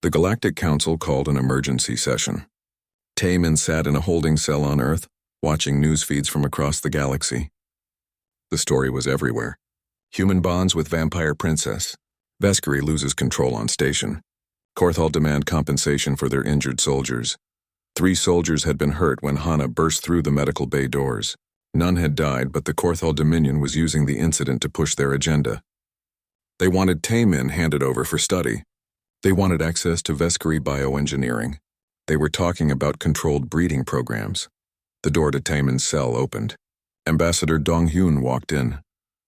The Galactic Council called an emergency session. Taemin sat in a holding cell on Earth, watching news feeds from across the galaxy. The story was everywhere. Human bonds with vampire princess. Vescari loses control on station. Korthal demand compensation for their injured soldiers. 3 soldiers had been hurt when Hana burst through the medical bay doors. None had died, but the Korthal Dominion was using the incident to push their agenda. They wanted Taemin handed over for study. They wanted access to Vescari bioengineering. They were talking about controlled breeding programs. The door to Taemin's cell opened. Ambassador Dong-hyun walked in,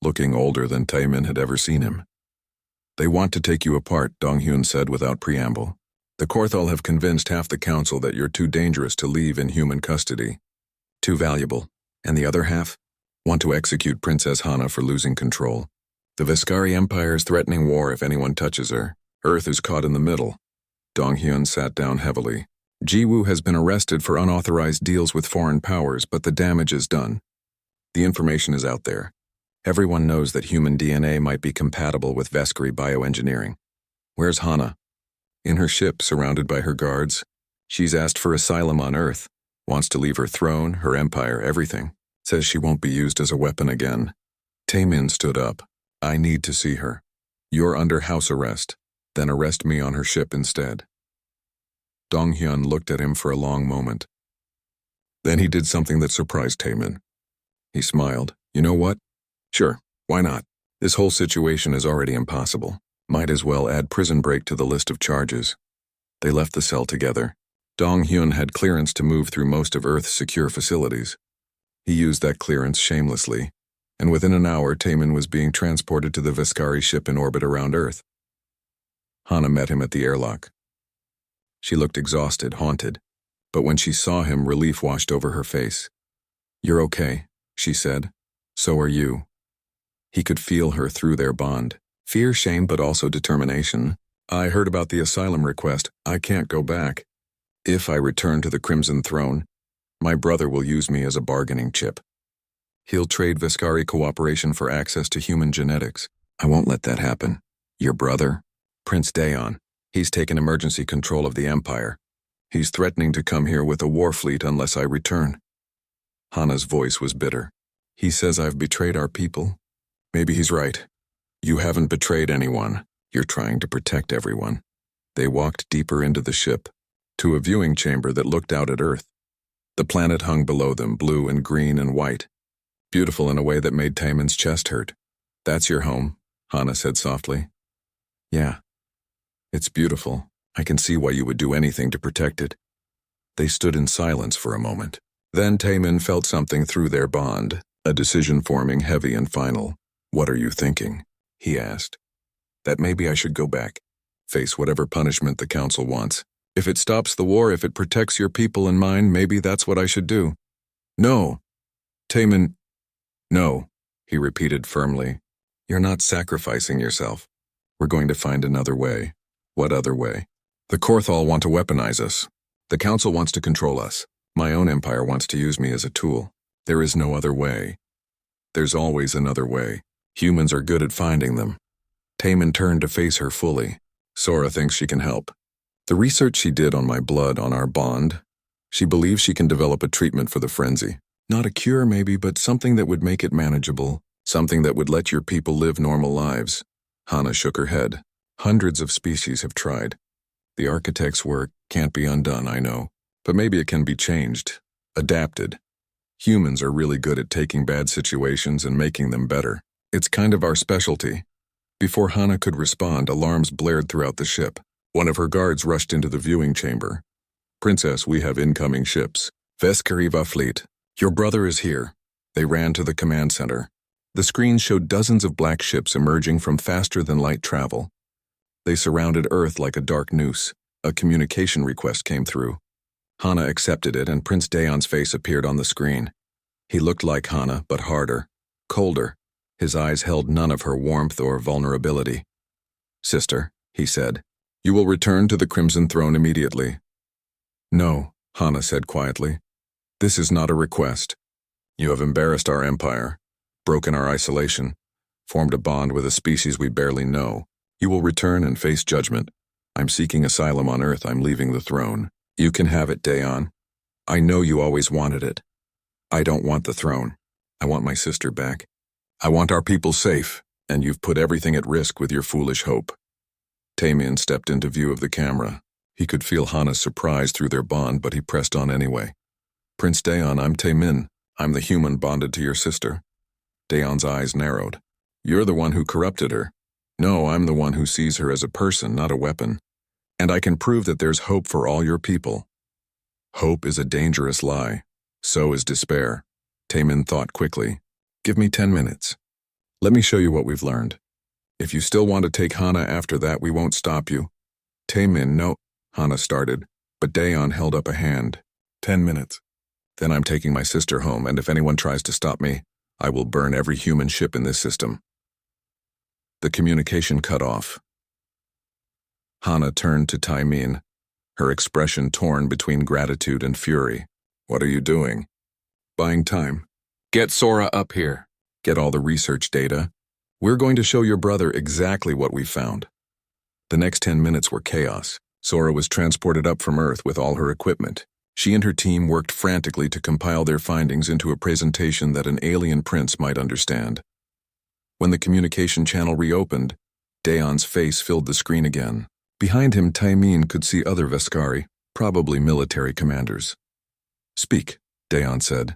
looking older than Taemin had ever seen him. "They want to take you apart," Dong-hyun said without preamble. "The Korthal have convinced half the council that you're too dangerous to leave in human custody. Too valuable. And the other half want to execute Princess Hana for losing control. The Vescari Empire is threatening war if anyone touches her. Earth is caught in the middle." Dong-hyun sat down heavily. Jiwoo has been arrested for unauthorized deals with foreign powers, but the damage is done. The information is out there. Everyone knows that human DNA might be compatible with Vescari bioengineering. Where's Hana? In her ship, surrounded by her guards. She's asked for asylum on Earth. Wants to leave her throne, her empire, everything. Says she won't be used as a weapon again. Taemin stood up. "I need to see her. You're under house arrest. Then arrest me on her ship instead." Dong-hyun looked at him for a long moment. Then he did something that surprised Taemin. He smiled. "You know what? Sure, why not? This whole situation is already impossible. Might as well add prison break to the list of charges." They left the cell together. Dong-hyun had clearance to move through most of Earth's secure facilities. He used that clearance shamelessly, and within an hour Taemin was being transported to the Vescari ship in orbit around Earth. Hana met him at the airlock. She looked exhausted, haunted, but when she saw him, relief washed over her face. "You're okay," she said. "So are you." He could feel her through their bond. Fear, shame, but also determination. "I heard about the asylum request. I can't go back. If I return to the Crimson Throne, my brother will use me as a bargaining chip. He'll trade Vescari cooperation for access to human genetics. I won't let that happen. Your brother? Prince Daeon. He's taken emergency control of the Empire. He's threatening to come here with a war fleet unless I return." Hana's voice was bitter. "He says I've betrayed our people. Maybe he's right. You haven't betrayed anyone. You're trying to protect everyone." They walked deeper into the ship, to a viewing chamber that looked out at Earth. The planet hung below them, blue and green and white. Beautiful in a way that made Taemin's chest hurt. "That's your home," Hana said softly. "Yeah. It's beautiful. I can see why you would do anything to protect it." They stood in silence for a moment. Then Taemin felt something through their bond, a decision forming heavy and final. "What are you thinking?" he asked. "That maybe I should go back. Face whatever punishment the council wants. If it stops the war, if it protects your people and mine, maybe that's what I should do." "No." Taemin. "No," he repeated firmly. "You're not sacrificing yourself. We're going to find another way." "What other way?" "The Korthal want to weaponize us. The council wants to control us. My own empire wants to use me as a tool. There is no other way. There's always another way. Humans are good at finding them." Taemin turned to face her fully. "Sora thinks she can help. The research she did on my blood, on our bond, she believes she can develop a treatment for the frenzy. Not a cure maybe, but something that would make it manageable. Something that would let your people live normal lives." Hana shook her head. "Hundreds of species have tried. The architect's work can't be undone, I know. But maybe it can be changed, adapted. Humans are really good at taking bad situations and making them better. It's kind of our specialty." Before Hana could respond, alarms blared throughout the ship. One of her guards rushed into the viewing chamber. "Princess, we have incoming ships. Vescari fleet. Your brother is here." They ran to the command center. The screen showed dozens of black ships emerging from faster-than-light travel. They surrounded Earth like a dark noose. A communication request came through. Hana accepted it, and Prince Daeon's face appeared on the screen. He looked like Hana, but harder, colder. His eyes held none of her warmth or vulnerability. "Sister," he said, "you will return to the Crimson Throne immediately." "No," Hana said quietly. "This is not a request. You have embarrassed our empire, broken our isolation, formed a bond with a species we barely know. You will return and face judgment. I'm seeking asylum on Earth. I'm leaving the throne. You can have it, Dayon. I know you always wanted it. I don't want the throne. I want my sister back. I want our people safe, and you've put everything at risk with your foolish hope. Taemin stepped into view of the camera. He could feel Hana's surprise through their bond, but he pressed on anyway. Prince Dayon, I'm Taemin. I'm the human bonded to your sister. Dayon's eyes narrowed. You're the one who corrupted her. No, I'm the one who sees her as a person, not a weapon. And I can prove that there's hope for all your people. Hope is a dangerous lie. So is despair. Taemin thought quickly. Give me 10 minutes. Let me show you what we've learned. If you still want to take Hana after that, we won't stop you. Taemin, no, Hana started, but Dayon held up a hand. 10 minutes. Then I'm taking my sister home, and if anyone tries to stop me, I will burn every human ship in this system. The communication cut off. Hana turned to Taemin, her expression torn between gratitude and fury. What are you doing? Buying time. Get Sora up here. Get all the research data. We're going to show your brother exactly what we found. The next 10 minutes were chaos. Sora was transported up from Earth with all her equipment. She and her team worked frantically to compile their findings into a presentation that an alien prince might understand. When the communication channel reopened, Dayon's face filled the screen again. Behind him, Taemin could see other Veskari, probably military commanders. Speak, Dayon said.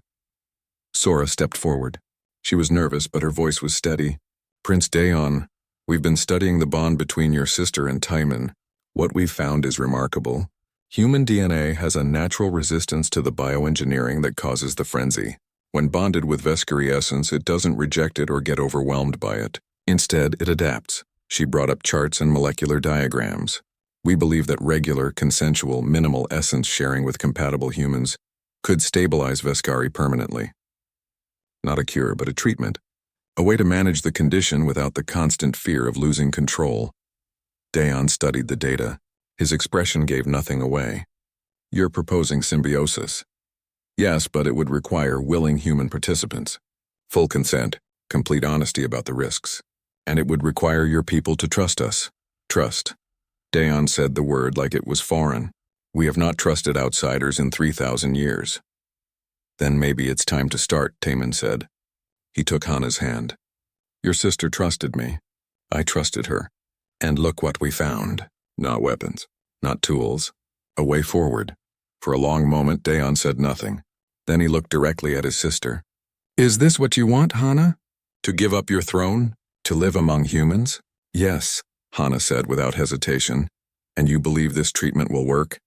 Sora stepped forward. She was nervous, but her voice was steady. Prince Dayon, we've been studying the bond between your sister and Taemin. What we've found is remarkable. Human DNA has a natural resistance to the bioengineering that causes the frenzy. When bonded with Veskari essence, it doesn't reject it or get overwhelmed by it. Instead, it adapts. She brought up charts and molecular diagrams. We believe that regular, consensual, minimal essence sharing with compatible humans could stabilize Veskari permanently. Not a cure, but a treatment. A way to manage the condition without the constant fear of losing control. Dayon studied the data. His expression gave nothing away. You're proposing symbiosis. Yes, but it would require willing human participants. Full consent, complete honesty about the risks. And it would require your people to trust us. Trust. Dayon said the word like it was foreign. We have not trusted outsiders in 3,000 years. Then maybe it's time to start, Taemin said. He took Hana's hand. Your sister trusted me. I trusted her. And look what we found. Not weapons. Not tools. A way forward. For a long moment, Dayon said nothing. Then he looked directly at his sister. Is this what you want, Hana? To give up your throne? To live among humans? Yes, Hana said without hesitation. And you believe this treatment will work?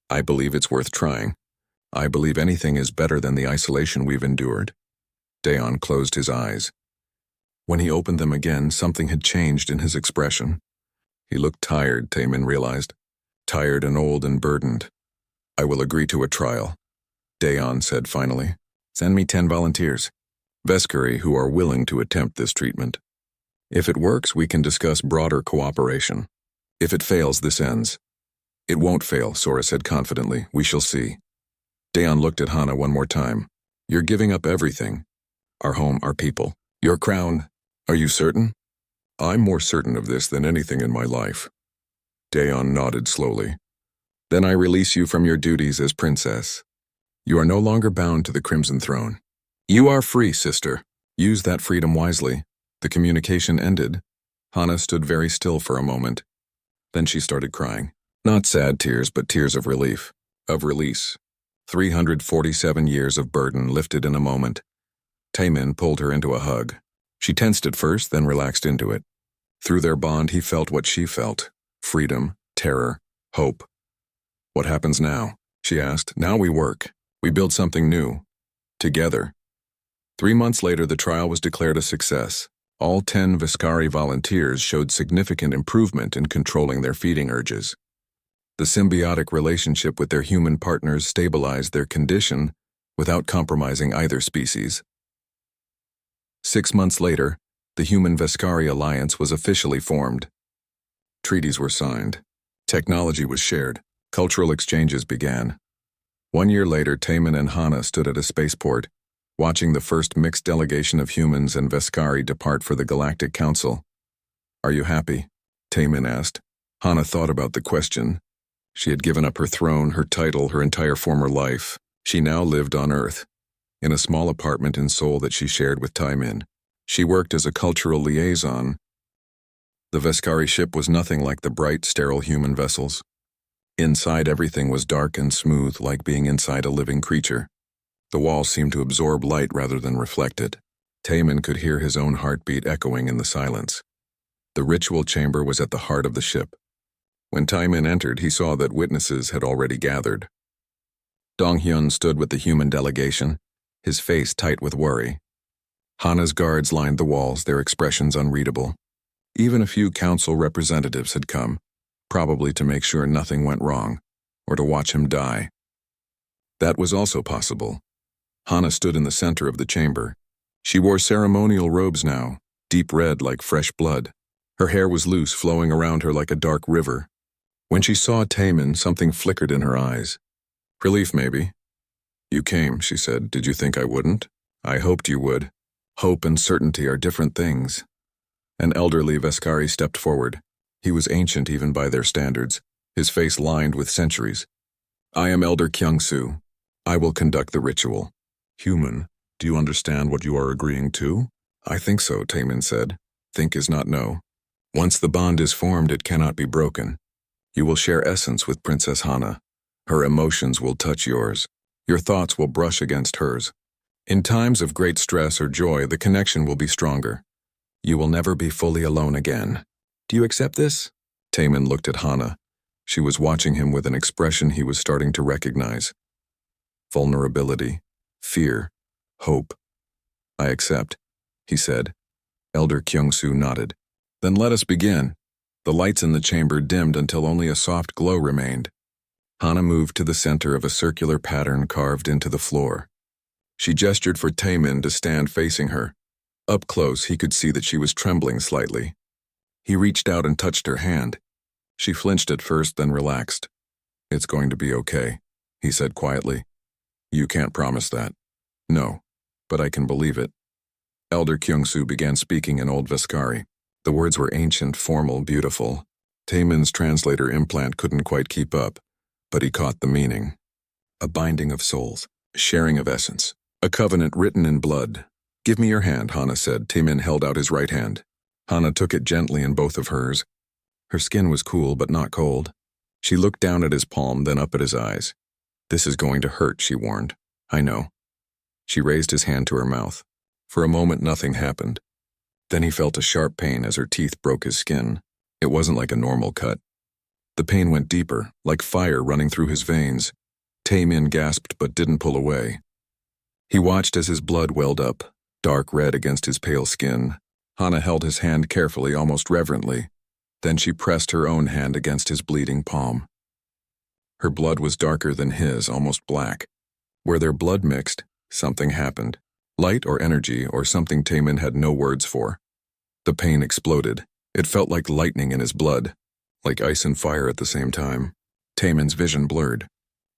I believe it's worth trying. I believe anything is better than the isolation we've endured. Dayon closed his eyes. When he opened them again, something had changed in his expression. He looked tired, Taemin realized. Tired and old and burdened. I will agree to a trial. Dayon said finally. Send me 10 volunteers. Veskari who are willing to attempt this treatment. If it works, we can discuss broader cooperation. If it fails, this ends. It won't fail, Sora said confidently. We shall see. Dayon looked at Hana one more time. You're giving up everything. Our home, our people. Your crown. Are you certain? I'm more certain of this than anything in my life. Dayon nodded slowly. Then I release you from your duties as princess. You are no longer bound to the Crimson Throne. You are free, sister. Use that freedom wisely. The communication ended. Hana stood very still for a moment. Then she started crying. Not sad tears, but tears of relief. Of release. 347 years of burden lifted in a moment. Taemin pulled her into a hug. She tensed at first, then relaxed into it. Through their bond, he felt what she felt. Freedom, terror, hope. What happens now? She asked. Now we work. We build something new. Together. 3 months later, the trial was declared a success. All 10 Veskari volunteers showed significant improvement in controlling their feeding urges. The symbiotic relationship with their human partners stabilized their condition without compromising either species. 6 months later, the Human Veskari Alliance was officially formed. Treaties were signed. Technology was shared. Cultural exchanges began. 1 year later, Taemin and Hana stood at a spaceport, watching the first mixed delegation of humans and Veskari depart for the Galactic Council. Are you happy? Taemin asked. Hana thought about the question. She had given up her throne, her title, her entire former life. She now lived on Earth, in a small apartment in Seoul that she shared with Taimin. She worked as a cultural liaison. The Veskari ship was nothing like the bright, sterile human vessels. Inside, everything was dark and smooth, like being inside a living creature. The walls seemed to absorb light rather than reflect it. Taimin could hear his own heartbeat echoing in the silence. The ritual chamber was at the heart of the ship. When Taimin entered, he saw that witnesses had already gathered. Dong-hyun stood with the human delegation, his face tight with worry. Hana's guards lined the walls, their expressions unreadable. Even a few council representatives had come, probably to make sure nothing went wrong, or to watch him die. That was also possible. Hana stood in the center of the chamber. She wore ceremonial robes now, deep red like fresh blood. Her hair was loose, flowing around her like a dark river. When she saw Taimin, something flickered in her eyes. Relief, maybe. "You came," she said. "Did you think I wouldn't? I hoped you would. Hope and certainty are different things." An elderly Veskari stepped forward. He was ancient even by their standards, his face lined with centuries. "I am Elder Kyung-soo. I will conduct the ritual." "Human, do you understand what you are agreeing to?" "I think so," Taimin said. "Think is not know. Once the bond is formed, it cannot be broken. You will share essence with Princess Hana. Her emotions will touch yours. Your thoughts will brush against hers. In times of great stress or joy, the connection will be stronger. You will never be fully alone again. Do you accept this?" Taimin looked at Hana. She was watching him with an expression he was starting to recognize. Vulnerability, fear, hope. "I accept," he said. Elder Kyung-soo nodded. "Then let us begin." The lights in the chamber dimmed until only a soft glow remained. Hana moved to the center of a circular pattern carved into the floor. She gestured for Taimin to stand facing her. Up close, he could see that she was trembling slightly. He reached out and touched her hand. She flinched at first, then relaxed. "It's going to be okay," he said quietly. "You can't promise that." "No, but I can believe it." Elder Kyung-soo began speaking in Old Veskari. The words were ancient, formal, beautiful. Taimin's translator implant couldn't quite keep up, but he caught the meaning. A binding of souls, a sharing of essence, a covenant written in blood. "Give me your hand," Hana said. Taimin held out his right hand. Hana took it gently in both of hers. Her skin was cool but not cold. She looked down at his palm, then up at his eyes. "This is going to hurt," she warned. "I know." She raised his hand to her mouth. For a moment, nothing happened. Then he felt a sharp pain as her teeth broke his skin. It wasn't like a normal cut. The pain went deeper, like fire running through his veins. Taimin gasped but didn't pull away. He watched as his blood welled up, dark red against his pale skin. Hana held his hand carefully, almost reverently. Then she pressed her own hand against his bleeding palm. Her blood was darker than his, almost black. Where their blood mixed, something happened. Light or energy or something Taimin had no words for. The pain exploded. It felt like lightning in his blood, like ice and fire at the same time. Taimin's vision blurred.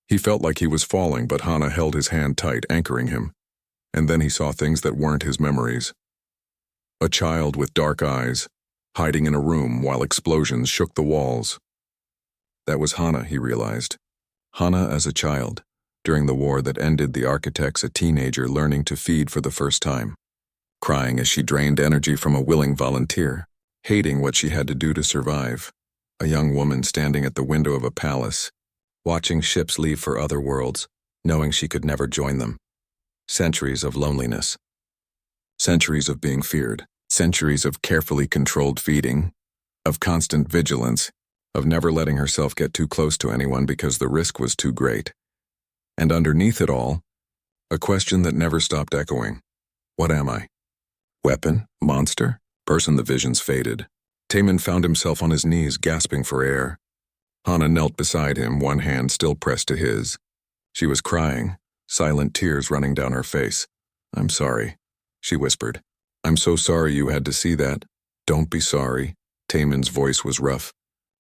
He felt like he was falling, but Hana held his hand tight, anchoring him. And then he saw things that weren't his memories. A child with dark eyes, hiding in a room while explosions shook the walls. That was Hana, he realized. Hana as a child. During the war that ended, the architect's a teenager learning to feed for the first time, crying as she drained energy from a willing volunteer, hating what she had to do to survive. A young woman standing at the window of a palace, watching ships leave for other worlds, knowing she could never join them. Centuries of loneliness. Centuries of being feared. Centuries of carefully controlled feeding, of constant vigilance, of never letting herself get too close to anyone because the risk was too great. And underneath it all, a question that never stopped echoing. What am I? Weapon? Monster? Person? The visions faded. Taimin found himself on his knees, gasping for air. Hana knelt beside him, one hand still pressed to his. She was crying, silent tears running down her face. "I'm sorry," she whispered. "I'm so sorry you had to see that." "Don't be sorry." Taimin's voice was rough.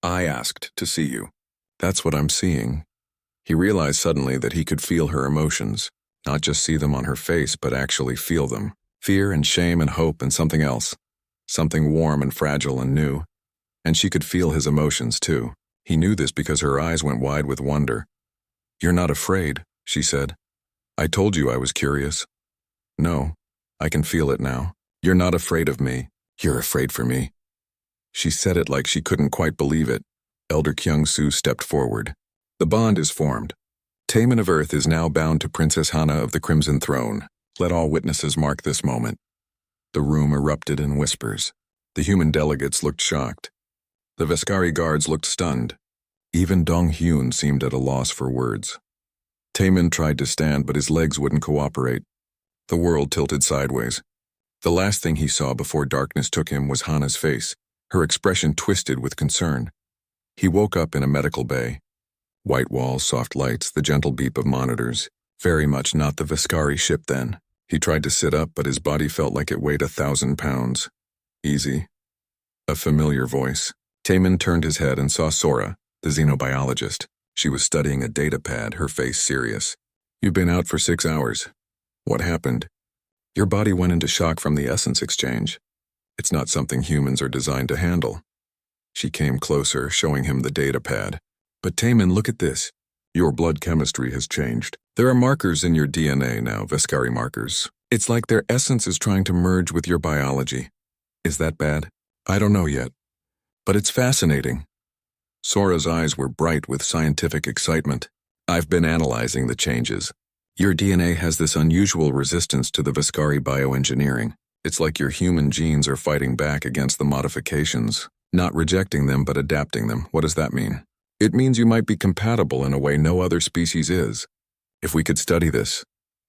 "I asked to see you. That's what I'm seeing." He realized suddenly that he could feel her emotions, not just see them on her face, but actually feel them. Fear and shame and hope and something else. Something warm and fragile and new. And she could feel his emotions, too. He knew this because her eyes went wide with wonder. "You're not afraid," she said. "I told you I was curious." "No, I can feel it now. You're not afraid of me. You're afraid for me." She said it like she couldn't quite believe it. Elder Kyung-soo stepped forward. "The bond is formed. Taemin of Earth is now bound to Princess Hana of the Crimson Throne. Let all witnesses mark this moment." The room erupted in whispers. The human delegates looked shocked. The Veskari guards looked stunned. Even Dong-hyun seemed at a loss for words. Taemin tried to stand, but his legs wouldn't cooperate. The world tilted sideways. The last thing he saw before darkness took him was Hana's face, her expression twisted with concern. He woke up in a medical bay. White walls, soft lights, the gentle beep of monitors. Very much not the Veskari ship then. He tried to sit up, but his body felt like it weighed 1,000 pounds. "Easy." A familiar voice. Taemin turned his head and saw Sora, the xenobiologist. She was studying a data pad, her face serious. "You've been out for 6 hours. What happened?" "Your body went into shock from the essence exchange. It's not something humans are designed to handle." She came closer, showing him the data pad. "But Taemin, look at this. Your blood chemistry has changed. There are markers in your DNA now, Veskari markers. It's like their essence is trying to merge with your biology. Is that bad? I don't know yet. But it's fascinating." Sora's eyes were bright with scientific excitement. "I've been analyzing the changes. Your DNA has this unusual resistance to the Veskari bioengineering. It's like your human genes are fighting back against the modifications. Not rejecting them, but adapting them. What does that mean? It means you might be compatible in a way no other species is. If we could study this,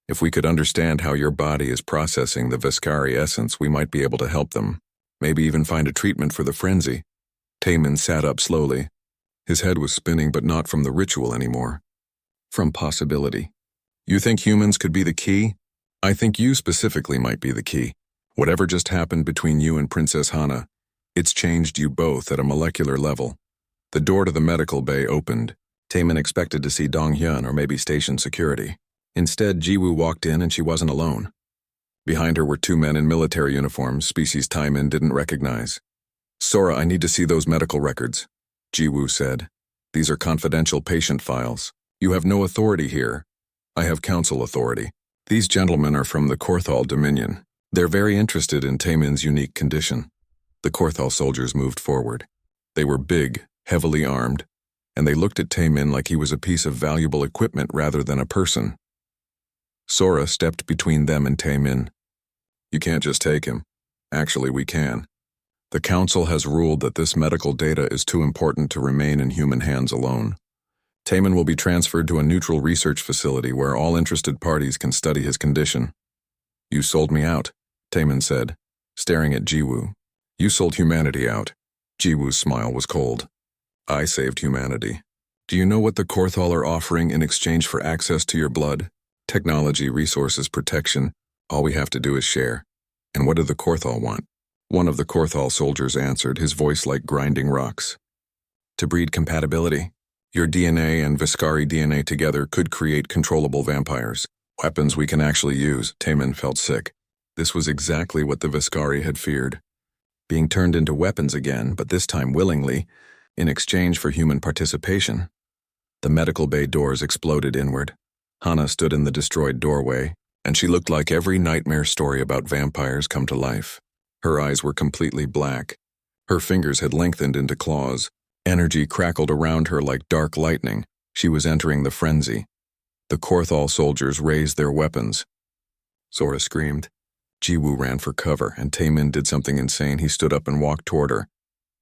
if we could understand how your body is processing the Veskari essence, we might be able to help them. Maybe even find a treatment for the frenzy." Taemin sat up slowly. His head was spinning, but not from the ritual anymore. From possibility. "You think humans could be the key? I think you specifically might be the key. Whatever just happened between you and Princess Hana, it's changed you both at a molecular level." The door to the medical bay opened. Taemin expected to see Dong-hyun or maybe station security. Instead, Jiwoo walked in and she wasn't alone. Behind her were 2 men in military uniforms, species Taemin didn't recognize. "Sora, I need to see those medical records," Jiwoo said. "These are confidential patient files. You have no authority here. I have council authority. These gentlemen are from the Korthal Dominion. They're very interested in Taemin's unique condition." The Korthal soldiers moved forward. They were big, heavily armed, and they looked at Taemin like he was a piece of valuable equipment rather than a person. Sora stepped between them and Taemin. "You can't just take him. Actually, we can. The council has ruled that this medical data is too important to remain in human hands alone. Taemin will be transferred to a neutral research facility where all interested parties can study his condition." "You sold me out," Taemin said, staring at Jiwoo. "You sold humanity out." Jiwoo's smile was cold. "I saved humanity. Do you know what the Korthal are offering in exchange for access to your blood? Technology, resources, protection. All we have to do is share." "And what do the Korthal want?" One of the Korthal soldiers answered, his voice like grinding rocks. "To breed compatibility. Your DNA and Veskari DNA together could create controllable vampires. Weapons we can actually use." Taemin felt sick. This was exactly what the Veskari had feared. Being turned into weapons again, but this time willingly, in exchange for human participation. The medical bay doors exploded inward. Hana stood in the destroyed doorway, and she looked like every nightmare story about vampires come to life. Her eyes were completely black. Her fingers had lengthened into claws. Energy crackled around her like dark lightning. She was entering the frenzy. The Korthal soldiers raised their weapons. Sora screamed. Jiwoo ran for cover, and Taemin did something insane. He stood up and walked toward her.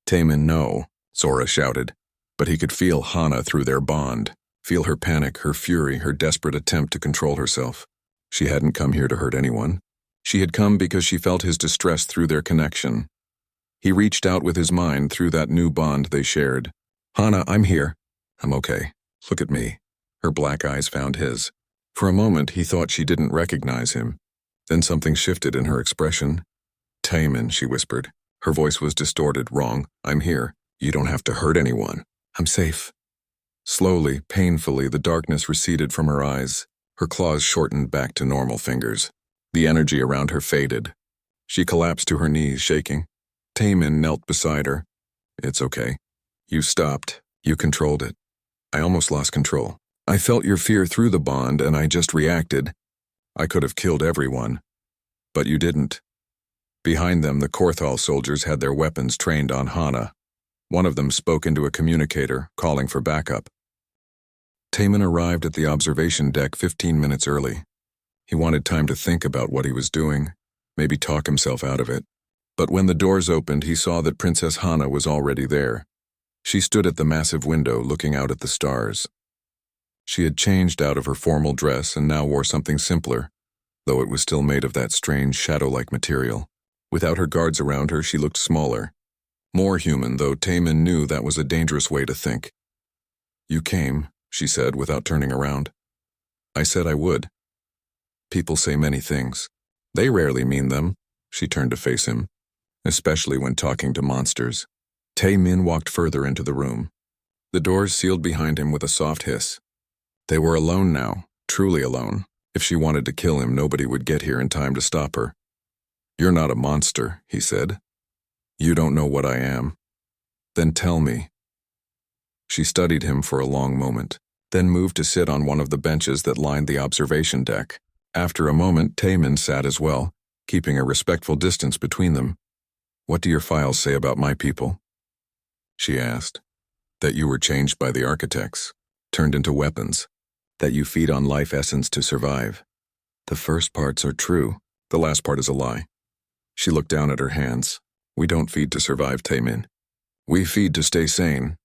"Taemin, no," Sora shouted. But he could feel Hana through their bond, feel her panic, her fury, her desperate attempt to control herself. She hadn't come here to hurt anyone. She had come because she felt his distress through their connection. He reached out with his mind through that new bond they shared. "Hana, I'm here." "I'm okay. Look at me." Her black eyes found his. For a moment, he thought she didn't recognize him. Then something shifted in her expression. "Taemin," she whispered. Her voice was distorted. "Wrong. I'm here. You don't have to hurt anyone. I'm safe." Slowly, painfully, the darkness receded from her eyes. Her claws shortened back to normal fingers. The energy around her faded. She collapsed to her knees, shaking. Taemin knelt beside her. It's okay. You stopped. You controlled it. I almost lost control. I felt your fear through the bond and I just reacted. I could have killed everyone. But you didn't. Behind them, the Korthal soldiers had their weapons trained on Hana. One of them spoke into a communicator, calling for backup. Taman arrived at the observation deck 15 minutes early. He wanted time to think about what he was doing, maybe talk himself out of it. But when the doors opened, he saw that Princess Hana was already there. She stood at the massive window looking out at the stars. She had changed out of her formal dress and now wore something simpler, though it was still made of that strange shadow-like material. Without her guards around her, she looked smaller. More human, though Taman knew that was a dangerous way to think. "You came," she said without turning around. "I said I would. People say many things. They rarely mean them." She turned to face him, especially when talking to monsters. Tae-min walked further into the room. The doors sealed behind him with a soft hiss. They were alone now, truly alone. If she wanted to kill him, nobody would get here in time to stop her. "You're not a monster," he said. "You don't know what I am. Then tell me." She studied him for a long moment, then moved to sit on one of the benches that lined the observation deck. After a moment, Taemin sat as well, keeping a respectful distance between them. "What do your files say about my people?" she asked. "That you were changed by the architects, turned into weapons, that you feed on life essence to survive. The first parts are true, the last part is a lie." She looked down at her hands. "We don't feed to survive, Taemin. We feed to stay sane."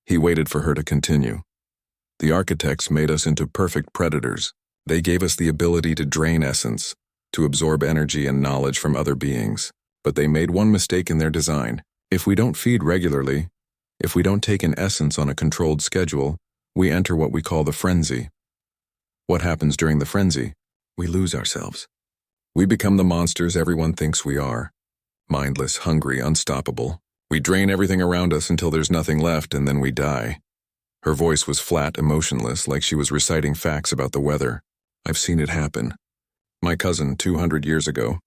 He waited for her to continue. "The architects made us into perfect predators. They gave us the ability to drain essence, to absorb energy and knowledge from other beings. But they made one mistake in their design. If we don't feed regularly, if we don't take in essence on a controlled schedule, we enter what we call the frenzy. What happens during the frenzy? We lose ourselves. We become the monsters everyone thinks we are. Mindless, hungry, unstoppable. We drain everything around us until there's nothing left, and then we die." Her voice was flat, emotionless, like she was reciting facts about the weather. "I've seen it happen. My cousin, 200 years ago,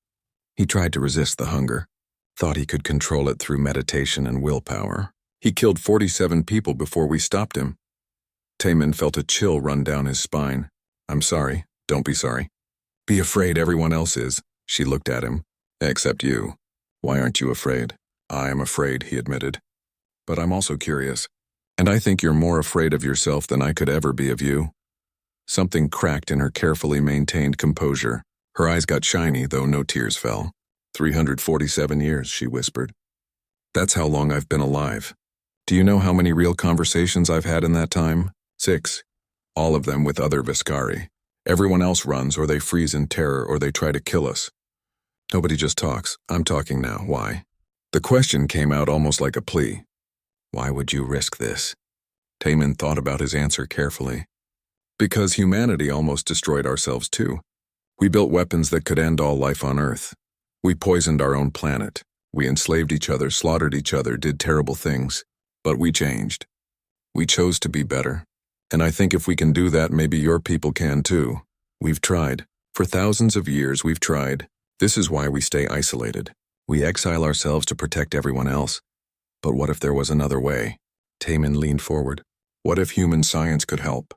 he tried to resist the hunger, thought he could control it through meditation and willpower. He killed 47 people before we stopped him." Taemin felt a chill run down his spine. "I'm sorry. Don't be sorry. Be afraid, everyone else is." She looked at him. "Except you. Why aren't you afraid?" "I am afraid," he admitted. "But I'm also curious. And I think you're more afraid of yourself than I could ever be of you." Something cracked in her carefully maintained composure. Her eyes got shiny, though no tears fell. 347 years, she whispered. "That's how long I've been alive. Do you know how many real conversations I've had in that time? 6. All of them with other Viscari. Everyone else runs, or they freeze in terror, or they try to kill us. Nobody just talks. I'm talking now. Why?" The question came out almost like a plea. "Why would you risk this?" Taemin thought about his answer carefully. "Because humanity almost destroyed ourselves too. We built weapons that could end all life on Earth. We poisoned our own planet. We enslaved each other, slaughtered each other, did terrible things. But we changed. We chose to be better. And I think if we can do that, maybe your people can too. We've tried. For thousands of years, we've tried. This is why we stay isolated. We exile ourselves to protect everyone else. But what if there was another way?" Taemin leaned forward. "What if human science could help?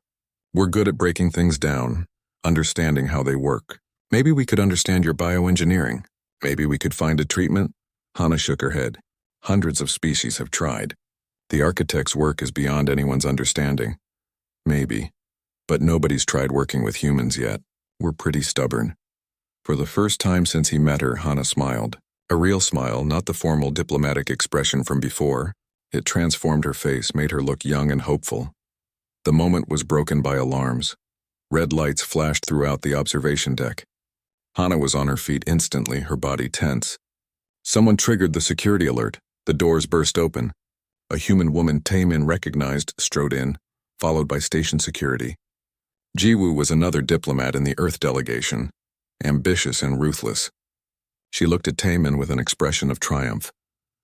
We're good at breaking things down, understanding how they work. Maybe we could understand your bioengineering. Maybe we could find a treatment?" Hana shook her head. "Hundreds of species have tried. The architect's work is beyond anyone's understanding. Maybe. But nobody's tried working with humans yet. We're pretty stubborn." For the first time since he met her, Hana smiled. A real smile, not the formal diplomatic expression from before. It transformed her face, made her look young and hopeful. The moment was broken by alarms. Red lights flashed throughout the observation deck. Hana was on her feet instantly, her body tense. Someone triggered the security alert. The doors burst open. A human woman Taemin recognized strode in, followed by station security. Jiwoo was another diplomat in the Earth delegation, ambitious and ruthless. She looked at Taemin with an expression of triumph.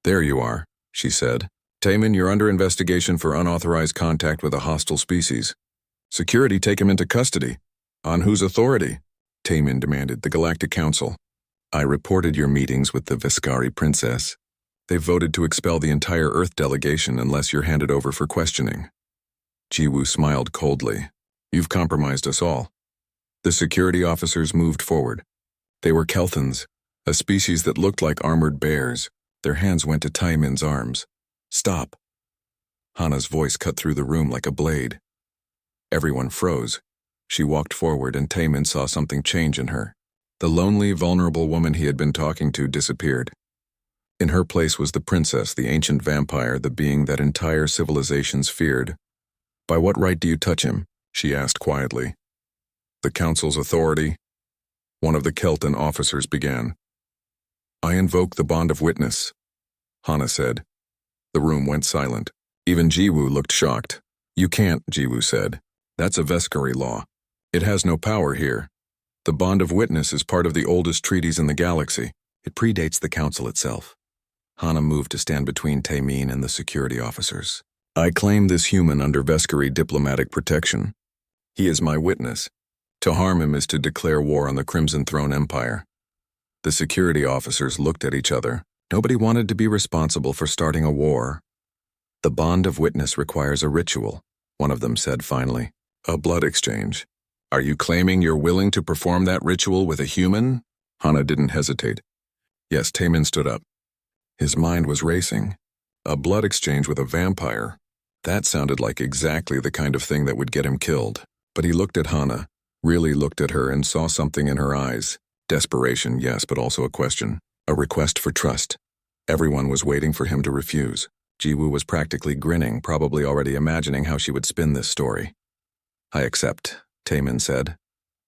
"There you are," she said. "Taemin, you're under investigation for unauthorized contact with a hostile species. Security, take him into custody." "On whose authority?" Taemin demanded. "The Galactic Council. I reported your meetings with the Viscari princess. They voted to expel the entire Earth delegation unless you're handed over for questioning. Jiwoo smiled coldly. You've compromised us all. The security officers moved forward. They were Kelthans, a species that looked like armored bears. Their hands went to Taimin's arms. Stop. Hana's voice cut through the room like a blade. Everyone froze. She walked forward and Taimin saw something change in her. The lonely, vulnerable woman he had been talking to disappeared. In her place was the princess, the ancient vampire, the being that entire civilizations feared. By what right do you touch him? She asked quietly. The council's authority. One of the Keltan officers began. I invoke the bond of witness, Hana said. The room went silent. Even Jiwoo looked shocked. You can't, Jiwoo said. That's a Veskari law. It has no power here. The bond of witness is part of the oldest treaties in the galaxy. It predates the council itself. Hana moved to stand between Taimin and the security officers. I claim this human under Veskari diplomatic protection. He is my witness. To harm him is to declare war on the Crimson Throne Empire. The security officers looked at each other. Nobody wanted to be responsible for starting a war. The bond of witness requires a ritual, one of them said finally. A blood exchange. Are you claiming you're willing to perform that ritual with a human? Hana didn't hesitate. Yes, Taimin stood up. His mind was racing. A blood exchange with a vampire. That sounded like exactly the kind of thing that would get him killed. But he looked at Hana, really looked at her and saw something in her eyes. Desperation, yes, but also a question. A request for trust. Everyone was waiting for him to refuse. Jiwoo was practically grinning, probably already imagining how she would spin this story. I accept, Taimin said.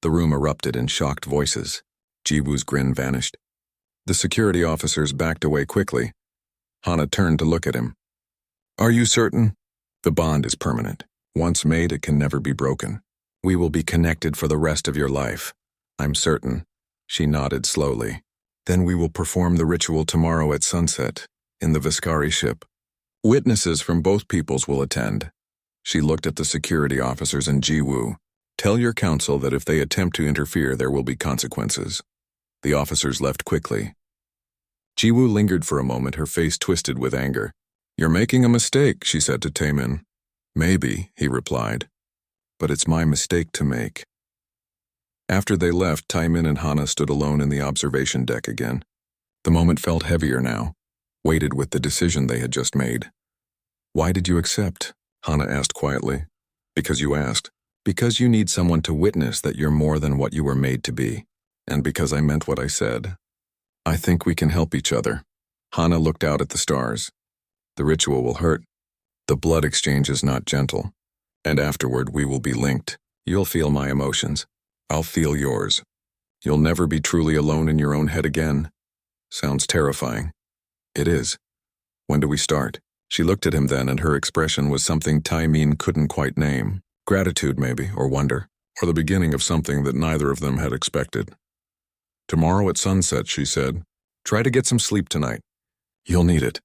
The room erupted in shocked voices. Jiwoo's grin vanished. The security officers backed away quickly. Hana turned to look at him. Are you certain? The bond is permanent. Once made, it can never be broken. We will be connected for the rest of your life. I'm certain. She nodded slowly. Then we will perform the ritual tomorrow at sunset, in the Veskari ship. Witnesses from both peoples will attend. She looked at the security officers and Jiwoo. Tell your council that if they attempt to interfere, there will be consequences. The officers left quickly. Jiwoo lingered for a moment, her face twisted with anger. You're making a mistake, she said to Taimin. Maybe, he replied. But it's my mistake to make. After they left, Taimin and Hana stood alone in the observation deck again. The moment felt heavier now, weighted with the decision they had just made. Why did you accept? Hana asked quietly. Because you asked. Because you need someone to witness that you're more than what you were made to be. And because I meant what I said. I think we can help each other. Hana looked out at the stars. The ritual will hurt. The blood exchange is not gentle. And afterward we will be linked. You'll feel my emotions. I'll feel yours. You'll never be truly alone in your own head again. Sounds terrifying. It is. When do we start? She looked at him then, and her expression was something Taimin couldn't quite name. Gratitude, maybe, or wonder, or the beginning of something that neither of them had expected. Tomorrow at sunset, she said. Try to get some sleep tonight. You'll need it.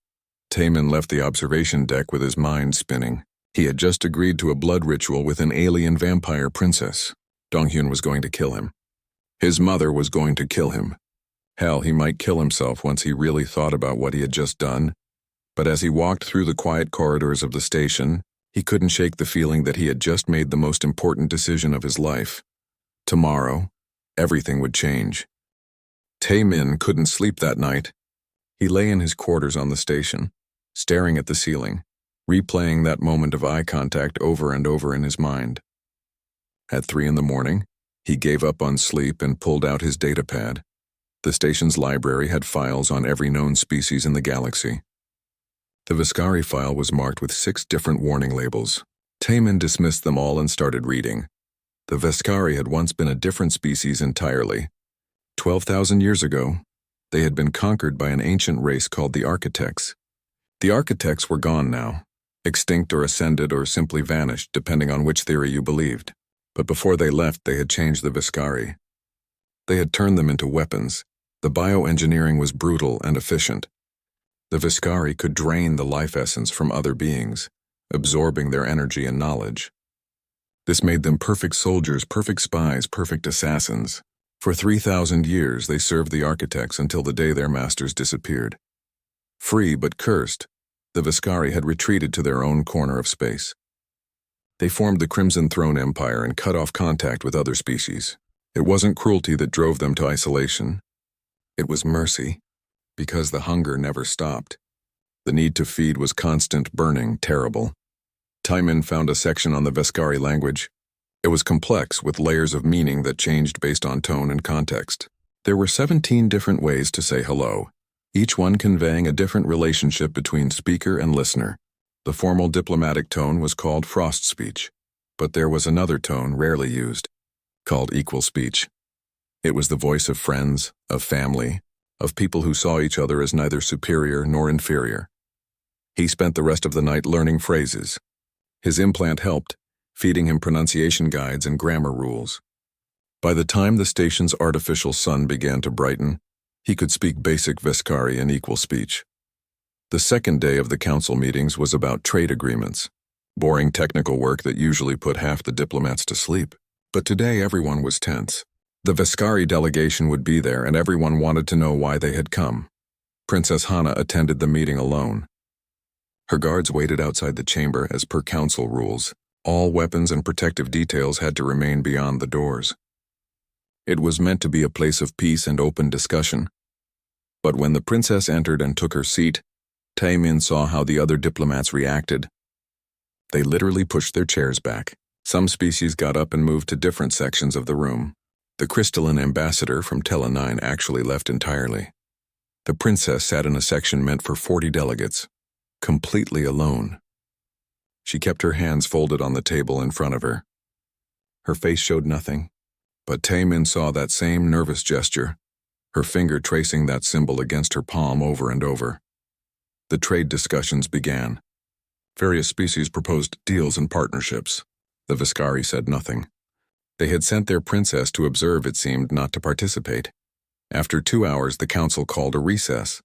Taimin left the observation deck with his mind spinning. He had just agreed to a blood ritual with an alien vampire princess. Donghyun was going to kill him. His mother was going to kill him. Hell, he might kill himself once he really thought about what he had just done. But as he walked through the quiet corridors of the station, he couldn't shake the feeling that he had just made the most important decision of his life. Tomorrow, everything would change. Taemin couldn't sleep that night. He lay in his quarters on the station, staring at the ceiling, replaying that moment of eye contact over and over in his mind. At 3 a.m, he gave up on sleep and pulled out his datapad. The station's library had files on every known species in the galaxy. The Veskari file was marked with 6 different warning labels. Taemin dismissed them all and started reading. The Veskari had once been a different species entirely. 12,000 years ago, they had been conquered by an ancient race called the Architects. The Architects were gone now, extinct or ascended or simply vanished, depending on which theory you believed. But before they left, they had changed the Veskari. They had turned them into weapons. The bioengineering was brutal and efficient. The Veskari could drain the life essence from other beings, absorbing their energy and knowledge. This made them perfect soldiers, perfect spies, perfect assassins. For 3,000 years, they served the Architects until the day their masters disappeared. Free but cursed, the Viscari had retreated to their own corner of space. They formed the Crimson Throne Empire and cut off contact with other species. It wasn't cruelty that drove them to isolation. It was mercy, because the hunger never stopped. The need to feed was constant, burning, terrible. Taimin found a section on the Viscari language. It was complex, with layers of meaning that changed based on tone and context. There were 17 different ways to say hello, each one conveying a different relationship between speaker and listener. The formal diplomatic tone was called frost speech, but there was another tone rarely used, called equal speech. It was the voice of friends, of family, of people who saw each other as neither superior nor inferior. He spent the rest of the night learning phrases. His implant helped, feeding him pronunciation guides and grammar rules. By the time the station's artificial sun began to brighten, he could speak basic Viscari in equal speech. The second day of the council meetings was about trade agreements, boring technical work that usually put half the diplomats to sleep. But today everyone was tense. The Viscari delegation would be there and everyone wanted to know why they had come. Princess Hana attended the meeting alone. Her guards waited outside the chamber as per council rules. All weapons and protective details had to remain beyond the doors. It was meant to be a place of peace and open discussion. But when the princess entered and took her seat, Taimin saw how the other diplomats reacted. They literally pushed their chairs back. Some species got up and moved to different sections of the room. The crystalline ambassador from Tela 9 actually left entirely. The princess sat in a section meant for 40 delegates, completely alone. She kept her hands folded on the table in front of her. Her face showed nothing, but Taimin saw that same nervous gesture, her finger tracing that symbol against her palm over and over. The trade discussions began. Various species proposed deals and partnerships. The Viscari said nothing. They had sent their princess to observe, it seemed, not to participate. After 2 hours, the council called a recess.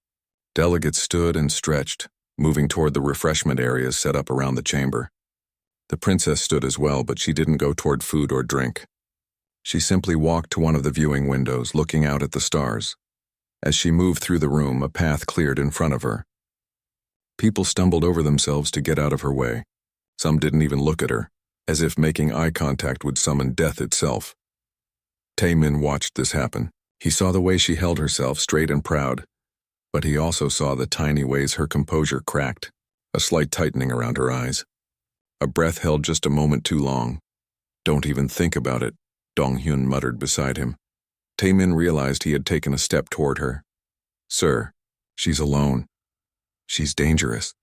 Delegates stood and stretched, moving toward the refreshment areas set up around the chamber. The princess stood as well, but she didn't go toward food or drink. She simply walked to one of the viewing windows, looking out at the stars. As she moved through the room, a path cleared in front of her. People stumbled over themselves to get out of her way. Some didn't even look at her, as if making eye contact would summon death itself. Taimin watched this happen. He saw the way she held herself straight and proud, but he also saw the tiny ways her composure cracked, a slight tightening around her eyes. A breath held just a moment too long. "Don't even think about it," Donghyun muttered beside him. Taimin realized he had taken a step toward her. "Sir, she's alone. She's dangerous.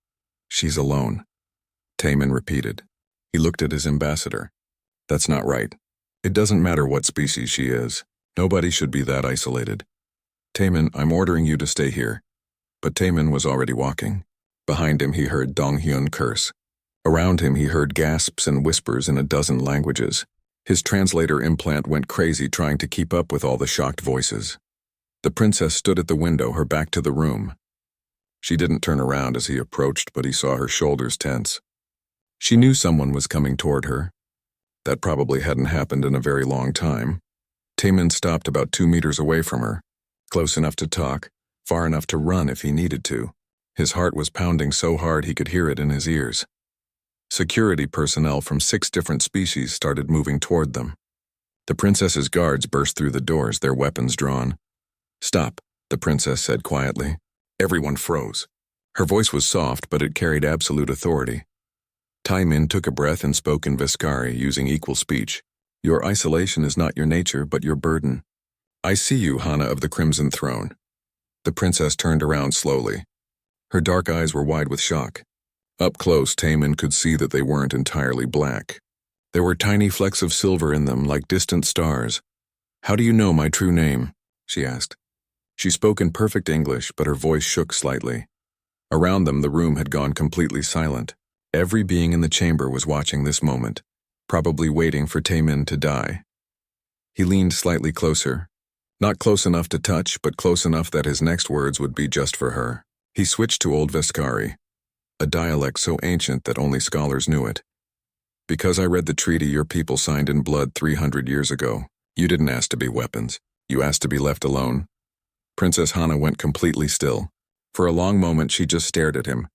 She's alone," Taimin repeated. He looked at his ambassador. "That's not right. It doesn't matter what species she is. Nobody should be that isolated. Taimin, I'm ordering you to stay here." But Taimin was already walking. Behind him he heard Donghyun curse. Around him he heard gasps and whispers in a dozen languages. His translator implant went crazy trying to keep up with all the shocked voices. The princess stood at the window, her back to the room. She didn't turn around as he approached, but he saw her shoulders tense. She knew someone was coming toward her. That probably hadn't happened in a very long time. Taimin stopped about 2 meters away from her, close enough to talk, far enough to run if he needed to. His heart was pounding so hard he could hear it in his ears. Security personnel from 6 different species started moving toward them. The princess's guards burst through the doors, their weapons drawn. "Stop," the princess said quietly. Everyone froze. Her voice was soft, but it carried absolute authority. Taimin took a breath and spoke in Viscari, using equal speech. "Your isolation is not your nature, but your burden. I see you, Hana of the Crimson Throne." The princess turned around slowly. Her dark eyes were wide with shock. Up close, Taimin could see that they weren't entirely black. There were tiny flecks of silver in them, like distant stars. "How do you know my true name?" she asked. She spoke in perfect English, but her voice shook slightly. Around them, the room had gone completely silent. Every being in the chamber was watching this moment, probably waiting for Taimin to die. He leaned slightly closer. Not close enough to touch, but close enough that his next words would be just for her. He switched to Old Viscari, a dialect so ancient that only scholars knew it. "Because I read the treaty your people signed in blood 300 years ago. You didn't ask to be weapons. You asked to be left alone." Princess Hana went completely still. For a long moment, she just stared at him.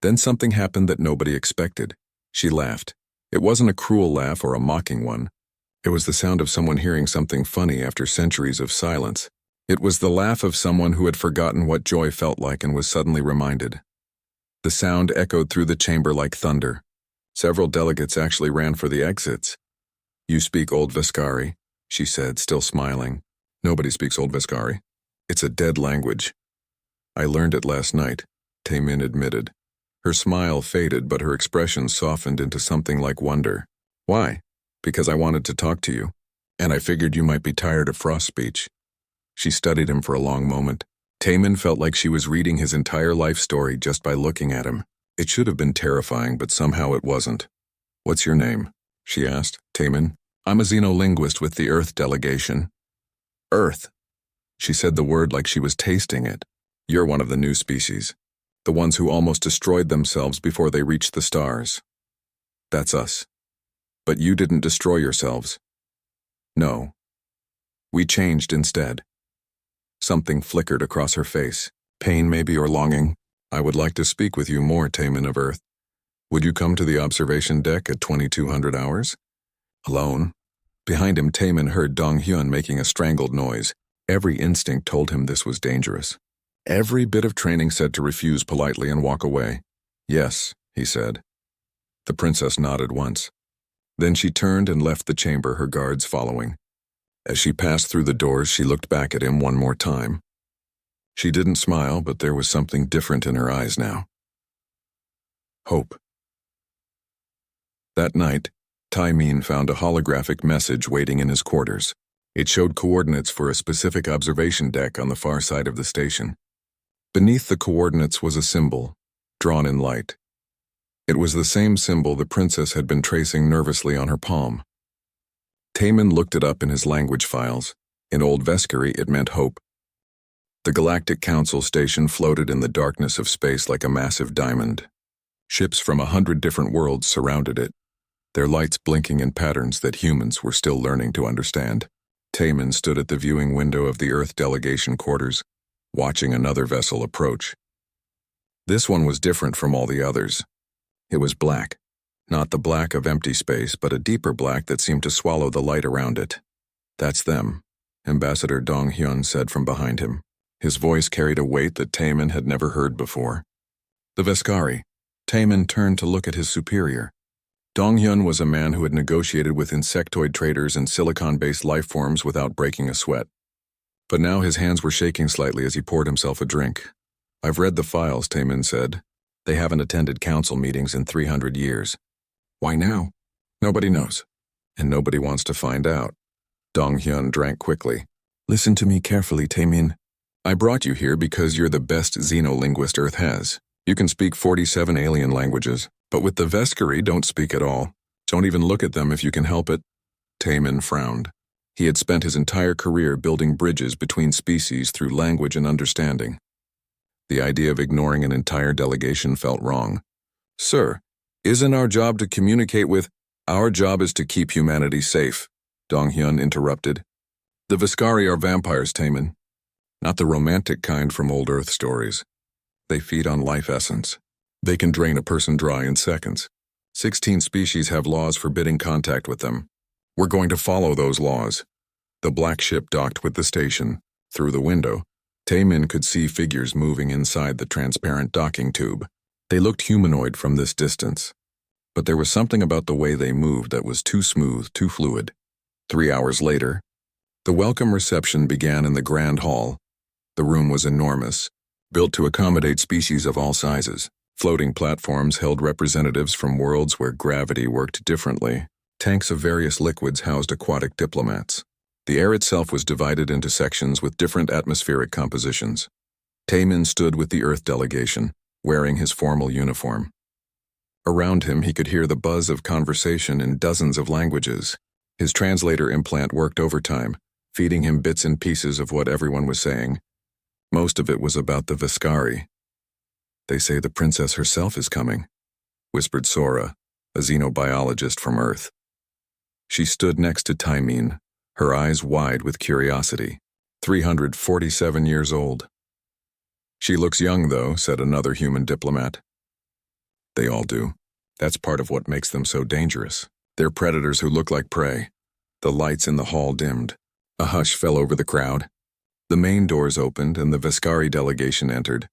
Then something happened that nobody expected. She laughed. It wasn't a cruel laugh or a mocking one. It was the sound of someone hearing something funny after centuries of silence. It was the laugh of someone who had forgotten what joy felt like and was suddenly reminded. The sound echoed through the chamber like thunder. Several delegates actually ran for the exits. "You speak Old Veskari," she said, still smiling. "Nobody speaks Old Veskari. It's a dead language." "I learned it last night," Taemin admitted. Her smile faded, but her expression softened into something like wonder. "Why?" "Because I wanted to talk to you, and I figured you might be tired of Frost's speech." She studied him for a long moment. Taemin felt like she was reading his entire life story just by looking at him. It should have been terrifying, but somehow it wasn't. "What's your name?" she asked. "Taemin. I'm a xenolinguist with the Earth delegation." "Earth?" She said the word like she was tasting it. "You're one of the new species. The ones who almost destroyed themselves before they reached the stars. That's us. But you didn't destroy yourselves." "No. We changed instead." Something flickered across her face. "Pain maybe, or longing. I would like to speak with you more, Taemin of Earth. Would you come to the observation deck at 2200 hours? Alone?" Behind him, Taemin heard Dong-hyun making a strangled noise. Every instinct told him this was dangerous. Every bit of training said to refuse politely and walk away. "Yes," he said. The princess nodded once. Then she turned and left the chamber, her guards following. As she passed through the doors, she looked back at him one more time. She didn't smile, but there was something different in her eyes now. Hope. That night, Taemin found a holographic message waiting in his quarters. It showed coordinates for a specific observation deck on the far side of the station. Beneath the coordinates was a symbol, drawn in light. It was the same symbol the princess had been tracing nervously on her palm. Taemin looked it up in his language files. In Old Veskari, it meant hope. The Galactic Council station floated in the darkness of space like a massive diamond. Ships from 100 different worlds surrounded it, their lights blinking in patterns that humans were still learning to understand. Taemin stood at the viewing window of the Earth delegation quarters, watching another vessel approach. This one was different from all the others. It was black. Not the black of empty space, but a deeper black that seemed to swallow the light around it. "That's them," Ambassador Dong-hyun said from behind him. His voice carried a weight that Taemin had never heard before. "The Veskari." Taemin turned to look at his superior. Dong-hyun was a man who had negotiated with insectoid traders and silicon-based life forms without breaking a sweat. But now his hands were shaking slightly as he poured himself a drink. "I've read the files," Taemin said. "They haven't attended council meetings in 300 years. Why now? Nobody knows. And nobody wants to find out." Dong-hyun drank quickly. "Listen to me carefully, Taemin. I brought you here because you're the best xenolinguist Earth has. You can speak 47 alien languages, but with the Veskari, don't speak at all. Don't even look at them if you can help it." Taemin frowned. He had spent his entire career building bridges between species through language and understanding. The idea of ignoring an entire delegation felt wrong. "Sir, isn't our job to communicate with? Our job is to keep humanity safe," Dong-hyun interrupted. "The Veskari are vampires, Taemin. Not the romantic kind from old Earth stories. They feed on life essence. They can drain a person dry in seconds. 16 species have laws forbidding contact with them. We're going to follow those laws." The black ship docked with the station. Through the window, Taemin could see figures moving inside the transparent docking tube. They looked humanoid from this distance. But there was something about the way they moved that was too smooth, too fluid. 3 hours later, the welcome reception began in the Grand Hall. The room was enormous, built to accommodate species of all sizes. Floating platforms held representatives from worlds where gravity worked differently. Tanks of various liquids housed aquatic diplomats. The air itself was divided into sections with different atmospheric compositions. Taemin stood with the Earth delegation, wearing his formal uniform. Around him, he could hear the buzz of conversation in dozens of languages. His translator implant worked overtime, feeding him bits and pieces of what everyone was saying. Most of it was about the Veskari. "They say the princess herself is coming," whispered Sora, a xenobiologist from Earth. She stood next to Taemin, her eyes wide with curiosity. 347 years old. "She looks young, though," said another human diplomat. "They all do. That's part of what makes them so dangerous. They're predators who look like prey." The lights in the hall dimmed. A hush fell over the crowd. The main doors opened and the Vescari delegation entered.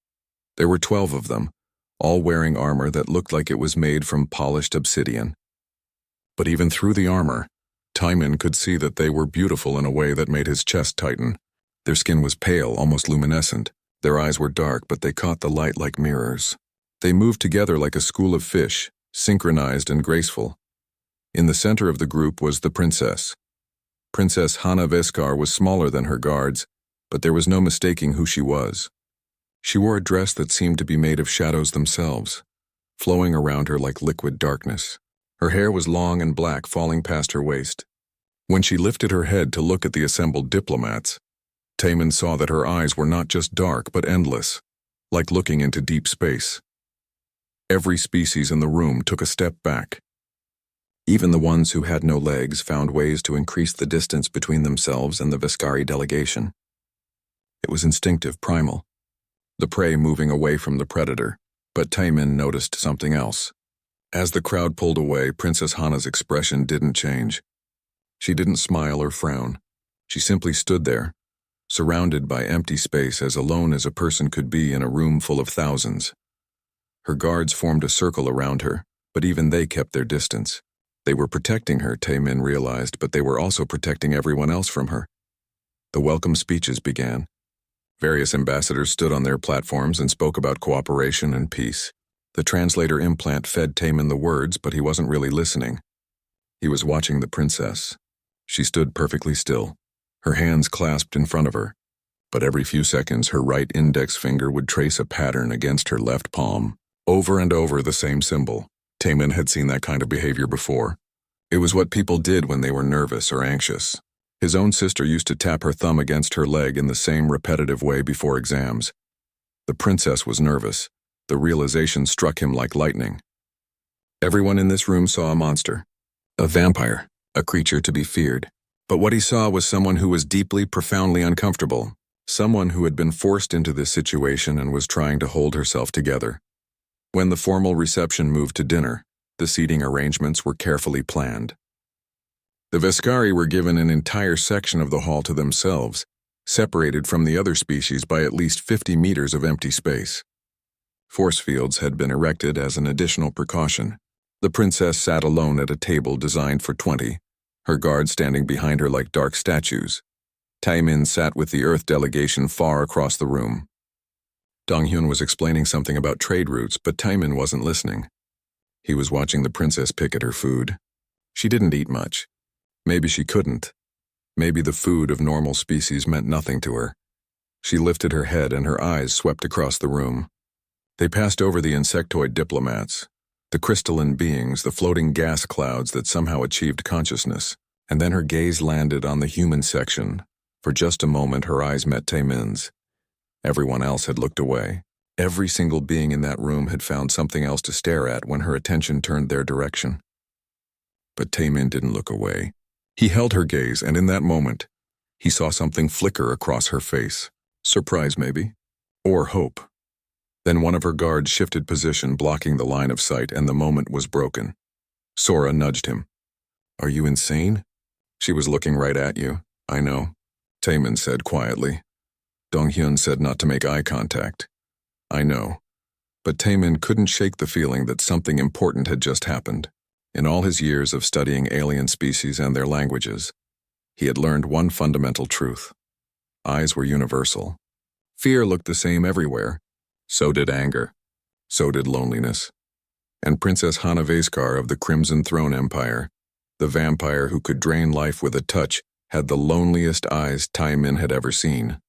There were 12 of them, all wearing armor that looked like it was made from polished obsidian. But even through the armor, Timon could see that they were beautiful in a way that made his chest tighten. Their skin was pale, almost luminescent. Their eyes were dark, but they caught the light like mirrors. They moved together like a school of fish, synchronized and graceful. In the center of the group was the princess. Princess Hanna Veskar was smaller than her guards, but there was no mistaking who she was. She wore a dress that seemed to be made of shadows themselves, flowing around her like liquid darkness. Her hair was long and black, falling past her waist. When she lifted her head to look at the assembled diplomats, Timon saw that her eyes were not just dark but endless, like looking into deep space. Every species in the room took a step back. Even the ones who had no legs found ways to increase the distance between themselves and the Vescari delegation. It was instinctive, primal, the prey moving away from the predator, but Timon noticed something else. As the crowd pulled away, Princess Hanna's expression didn't change. She didn't smile or frown. She simply stood there, surrounded by empty space, as alone as a person could be in a room full of thousands. Her guards formed a circle around her, but even they kept their distance. They were protecting her, Timon realized, but they were also protecting everyone else from her. The welcome speeches began. Various ambassadors stood on their platforms and spoke about cooperation and peace. The translator implant fed Timon the words, but he wasn't really listening. He was watching the princess. She stood perfectly still, her hands clasped in front of her, but every few seconds her right index finger would trace a pattern against her left palm. Over and over the same symbol. Timon had seen that kind of behavior before. It was what people did when they were nervous or anxious. His own sister used to tap her thumb against her leg in the same repetitive way before exams. The princess was nervous. The realization struck him like lightning. Everyone in this room saw a monster. A vampire, a creature to be feared. But what he saw was someone who was deeply, profoundly uncomfortable. Someone who had been forced into this situation and was trying to hold herself together. When the formal reception moved to dinner, the seating arrangements were carefully planned. The Vescari were given an entire section of the hall to themselves, separated from the other species by at least 50 meters of empty space. Force fields had been erected as an additional precaution. The princess sat alone at a table designed for 20, her guards standing behind her like dark statues. Timon sat with the Earth delegation far across the room. Donghyun was explaining something about trade routes, but Timon wasn't listening. He was watching the princess pick at her food. She didn't eat much. Maybe she couldn't. Maybe the food of normal species meant nothing to her. She lifted her head and her eyes swept across the room. They passed over the insectoid diplomats, the crystalline beings, the floating gas clouds that somehow achieved consciousness, and then her gaze landed on the human section. For just a moment her eyes met Timon's. Everyone else had looked away. Every single being in that room had found something else to stare at when her attention turned their direction. But Timon didn't look away. He held her gaze, and in that moment, he saw something flicker across her face. Surprise, maybe? Or hope. Then one of her guards shifted position, blocking the line of sight, and the moment was broken. Sora nudged him. "Are you insane?" "She was looking right at you." "I know," Timon said quietly. Donghyun said not to make eye contact. "I know." But Timon couldn't shake the feeling that something important had just happened. In all his years of studying alien species and their languages, he had learned one fundamental truth. Eyes were universal. Fear looked the same everywhere. So did anger. So did loneliness. And Princess Hanna Veskar of the Crimson Throne Empire, the vampire who could drain life with a touch, had the loneliest eyes Timon had ever seen.